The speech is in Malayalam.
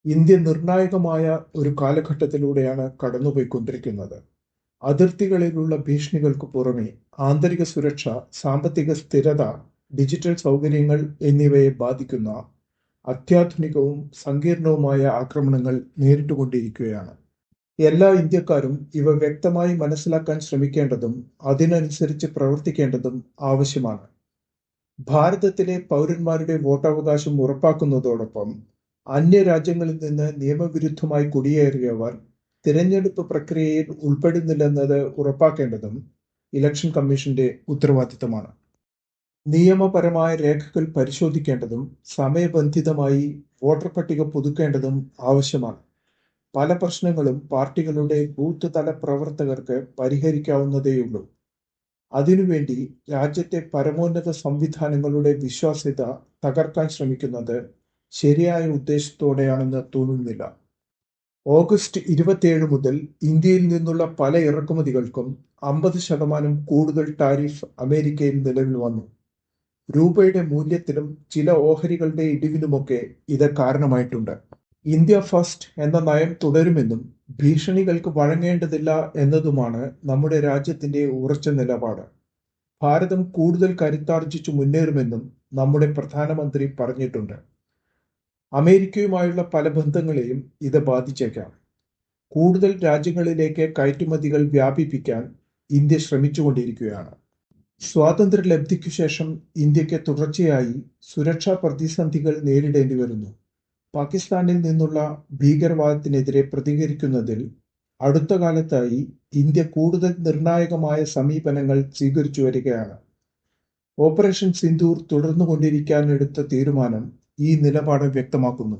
ഇന്ത്യ നിർണായകമായ ഒരു കാലഘട്ടത്തിലൂടെയാണ് കടന്നുപോയിക്കൊണ്ടിരിക്കുന്നത്. അതിർത്തികളിലുള്ള ഭീഷണികൾക്ക് പുറമെ ആന്തരിക സുരക്ഷ, സാമ്പത്തിക സ്ഥിരത, ഡിജിറ്റൽ സൗകര്യങ്ങൾ എന്നിവയെ ബാധിക്കുന്ന അത്യാധുനികവും സങ്കീർണവുമായ ആക്രമണങ്ങൾ നേരിട്ടുകൊണ്ടിരിക്കുകയാണ്. എല്ലാ ഇന്ത്യക്കാരും ഇവ വ്യക്തമായി മനസ്സിലാക്കാൻ ശ്രമിക്കേണ്ടതും അതിനനുസരിച്ച് പ്രവർത്തിക്കേണ്ടതും ആവശ്യമാണ്. ഭാരതത്തിലെ പൗരന്മാരുടെ വോട്ടവകാശം ഉറപ്പാക്കുന്നതോടൊപ്പം അന്യരാജ്യങ്ങളിൽ നിന്ന് നിയമവിരുദ്ധമായി കുടിയേറിയവർ തിരഞ്ഞെടുപ്പ് പ്രക്രിയയിൽ ഉൾപ്പെടുന്നില്ലെന്നത് ഉറപ്പാക്കേണ്ടതും ഇലക്ഷൻ കമ്മീഷന്റെ ഉത്തരവാദിത്തമാണ്. നിയമപരമായ രേഖകൾ പരിശോധിക്കേണ്ടതും സമയബന്ധിതമായി വോട്ടർ പട്ടിക പുതുക്കേണ്ടതും ആവശ്യമാണ്. പല പ്രശ്നങ്ങളും പാർട്ടികളുടെ ബൂത്ത് തല പ്രവർത്തകർക്ക് പരിഹരിക്കാവുന്നതേയുള്ളൂ. അതിനുവേണ്ടി രാജ്യത്തെ പരമോന്നത സംവിധാനങ്ങളുടെ വിശ്വാസ്യത തകർക്കാൻ ശ്രമിക്കുന്നത് ശരിയായ ഉദ്ദേശത്തോടെയാണെന്ന് തോന്നുന്നില്ല. ഓഗസ്റ്റ് 27 മുതൽ ഇന്ത്യയിൽ നിന്നുള്ള പല ഇറക്കുമതികൾക്കും 50% കൂടുതൽ ടാരിഫ് അമേരിക്കയിൽ നിലവിൽ വന്നു. രൂപയുടെ മൂല്യത്തിലും ചില ഓഹരികളുടെ ഇടിവിലുമൊക്കെ ഇത് കാരണമായിട്ടുണ്ട്. ഇന്ത്യ ഫസ്റ്റ് എന്ന നയം തുടരുമെന്നും ഭീഷണികൾക്ക് വഴങ്ങേണ്ടതില്ല എന്നതുമാണ് നമ്മുടെ രാജ്യത്തിന്റെ ഉറച്ച നിലപാട്. ഭാരതം കൂടുതൽ കരുത്താർജിച്ചു മുന്നേറുമെന്നും നമ്മുടെ പ്രധാനമന്ത്രി പറഞ്ഞിട്ടുണ്ട്. അമേരിക്കയുമായുള്ള പല ബന്ധങ്ങളെയും ഇത് ബാധിച്ചേക്കാം. കൂടുതൽ രാജ്യങ്ങളിലേക്ക് കയറ്റുമതികൾ വ്യാപിപ്പിക്കാൻ ഇന്ത്യ ശ്രമിച്ചുകൊണ്ടിരിക്കുകയാണ്. സ്വാതന്ത്ര്യലബ്ധിക്കു ശേഷം ഇന്ത്യക്ക് തുടർച്ചയായി സുരക്ഷാ പ്രതിസന്ധികൾ നേരിടേണ്ടി വരുന്നു. പാകിസ്ഥാനിൽ നിന്നുള്ള ഭീകരവാദത്തിനെതിരെ പ്രതികരിക്കുന്നതിൽ അടുത്ത കാലത്തായി ഇന്ത്യ കൂടുതൽ നിർണായകമായ സമീപനങ്ങൾ സ്വീകരിച്ചു വരികയാണ്. ഓപ്പറേഷൻ സിന്ദൂർ തുടർന്നുകൊണ്ടിരിക്കാനെടുത്ത തീരുമാനം ഈ നിലപാട് വ്യക്തമാക്കുന്നു.